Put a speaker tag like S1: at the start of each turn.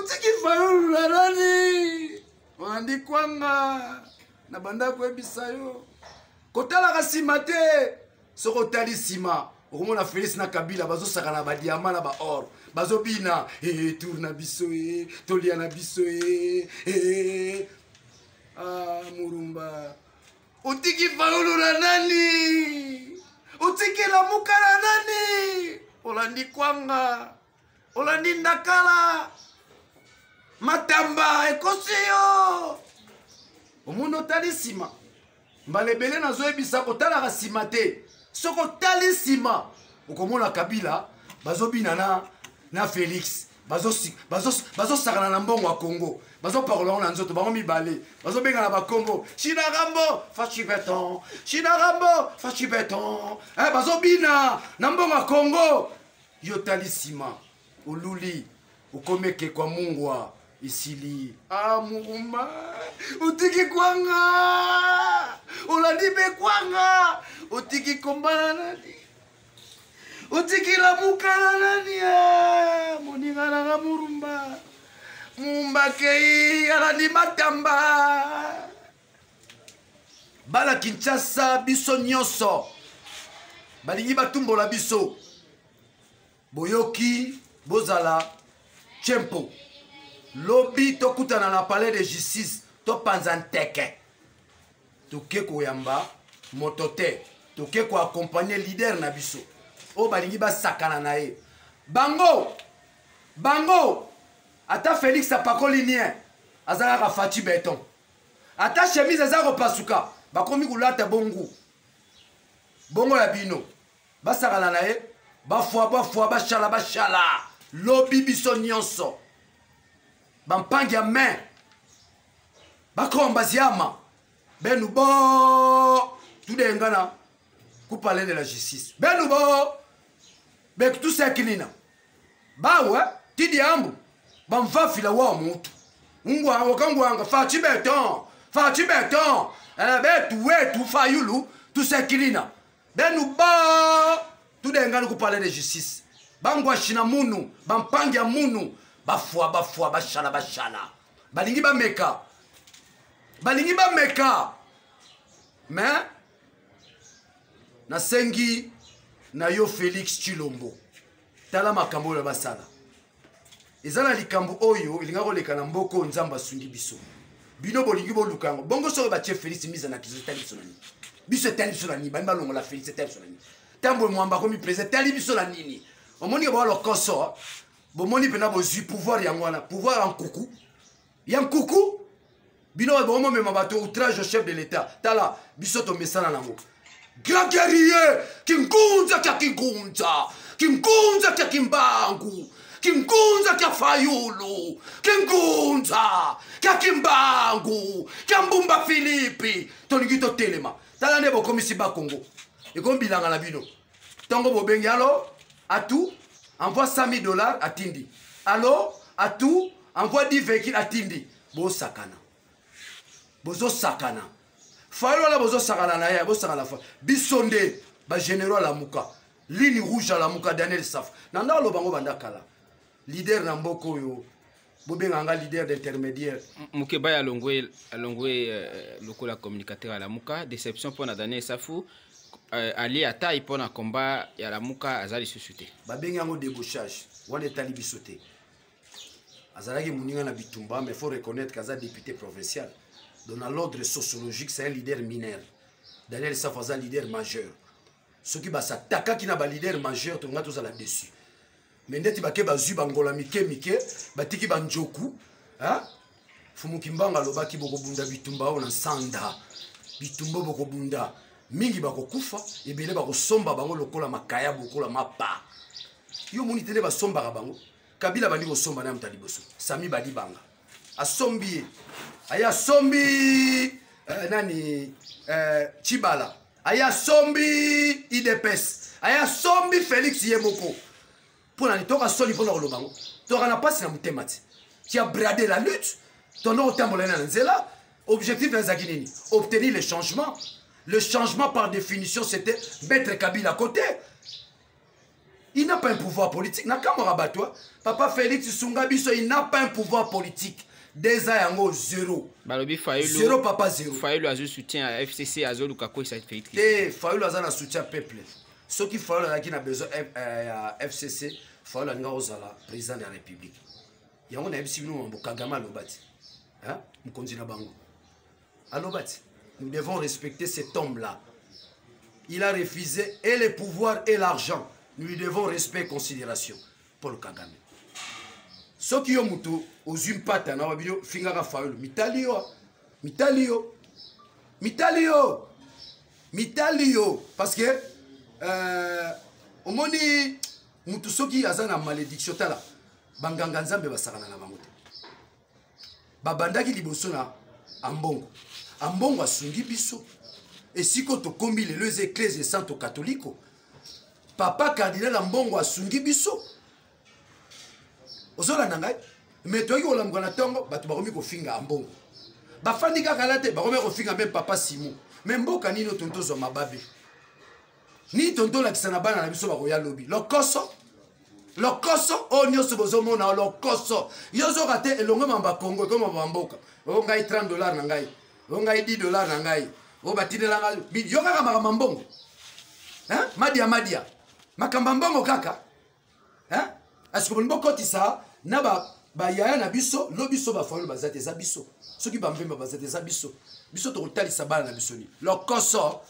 S1: utiki fayulu na nani olandi kwanga na banda koyebisa yo kotalaka nsima te soki otali nsima okomona Félix na Kabila bazosaka na badiama na baor bazobina tour na biso tolia na biso Murumba utiki fayulu na nani utiki lamuka na nani olandi kwanga olandi ndakala matamba ekosi yo omona otali nsima mbala ebele nazoyebisa kotalaka nsima te soki otali nsima okomona Kabila bazobina na Félix bazosakana na mbongo ya Congo bazopakolango na nzoto bango mibale bazobenga na bakombo China Rambo fachibeton China Rambo fachibeton bazobina na mbongo ya Congo yo tali nsima oluli ukomeke kwa mungwa isili Murumba utiki kwanga olandi be kwanga utiki kombana nani utiki lamuka na nani moninga nanga Murumba Mumba kei alandi matamba bala Kinshasa biso nyonso balingi batumbola biso boyoki bozala Tchempo lobi tokutana na palais de justice topanza nteke toke koyamba moto te toke koaccompagner leader na biso oyo balingi basakana na ye bango ata Félix apakoli nie azalaka faci beton ata chemise aza kopasuka bakomi kolata bongo ya bino basakana na ye bafwa bashala lobi biso nyonso bampangi ya main bakomba ziama benu bo tudengana ku palais de la justice benu bo beku tusekinina bawe tidi ambu bamfafila wa mutu wakangwanga faci beton betu wetu fayulu tusekinina benu bo tudengana ku palais de justice bangwashina munu bampangi ya munu bafwa bashala balingi bameka mais nasengi na yo Félix Tshilombo tala makambo oyo basala eza na likambo oyo elinga koleka na mboko nzambe asungi biso bino bolingi bolukango bongo soki batie Félix miza na kizo etali biso na nini biso etali biso na nini bani balongola Félix etali biso na nini ntambo mwamba komi président etali biso na nini omoni ke balokoso bomoni mpena bozwi pouvoir yango wana pouvoir ya nkuku bino bomomema bato outrage au chef de l'état tala biso tomesana nango grand guerrier kingunza kya kimbangu kingunza kya fayulu kingunza kya kimbangu kya mbumba Philippe tolingi totelema tala nde bokomisi bakongo ekombilanga na bino ntongo bobengi alo atout envoie $100 à Tindi. Allô, à tout, envoie 10 véhicules à Tindi. Bozo sakana. Fayolo la bozo sakana na ya, bozo sakana fa. Bisonde, ba général la muka. Ligne rouge à la muka Daniel Saf. Nanda lo bango banda kala. Leader na mboko yo. Bobenganga leader d'intermédiaire.
S2: Mukeba ya longwe lokola communicateur à la muka. Déception pour Daniel Safou. Ali atayi pona combat ya la muka azali susute
S1: babengi yango débauchage wana etali biso te azalaki moninga na bitumba mais faut reconnaître qu'aza député provincial dans l'ordre sociologique c'est un leader mineur Daniel Saf aza leader majeur soki basatakaki na baleader majeur tonga tozala dessus mais ndeti bake bazwi bangola mike batiki banjoku Fumukimbanga alobaki bokobunda bitumba oyo na sanda bitumba bokobunda mingi bakokufa ebele bakosomba bango lokola makaya bokola mapa yo moni tele basombaka bango Kabila bandi kosomba na mutali boso Sami badi banga asombi aya sombi nani Chibala aya sombi IDPS aya sombi Félix Yemoko pona ni toka soli pona kolobango toka na pasi na mutemati qui a bradé la lutte ton nom tambola na nzela objectif dans zakinini obtenir le changement. Le changement par définition c'était mettre Kabila à côté. Il n'a pas un pouvoir politique. Papa Félix Sungabiso, il n'a pas un pouvoir politique. Des ans, zéro. Zéro, papa, zéro.
S2: Fayulu a soutien à FCC, à Zolukako, ça fait
S1: et Fayulu a un soutien peuple. Ceux qui font qui n'a besoin de FCC, Fayulu a un président de la République. Il y a un FCC, Kagama Lobati. Nous devons respecter cet homme-là. Il a refusé et le pouvoir et l'argent. Nous lui devons respect et considération. Paul Kagame. Ceux qui ont muto aux umpata na wabino fingaka Fayulu mitalio parce que omoni mutu soki azana malédiction tala banganga nzambe basakana na bango te babandaki liboso na ambongo asungi biso esiko tokombi lelo eza église santo catholique papa cardinal ambongo asungi biso ozolanda ngai mais toyaki kolamuka na ntongo bato bakomi kofinga ambongo bafandi kaka la te bakomi kofinga mpe papa simon me mboka nini tonto zwa mababe ni tonto olakisa na bana na biso bakoya lobi lokoso oyo nyonso bozomona lokoso yo ozoka te elongo mamba kongo ekoma bamboka oyo ngai $30 na ngai oyo ngai $10 na ngai oyo batindelanga yo kaka makambo mbongo madia makambo mbongo kaka asiko bolingi bokotisa na bayaya na biso lo biso bafayulu baza te eza biso soki bambemba baza te eza biso tokotalisa bana na biso ni lokoso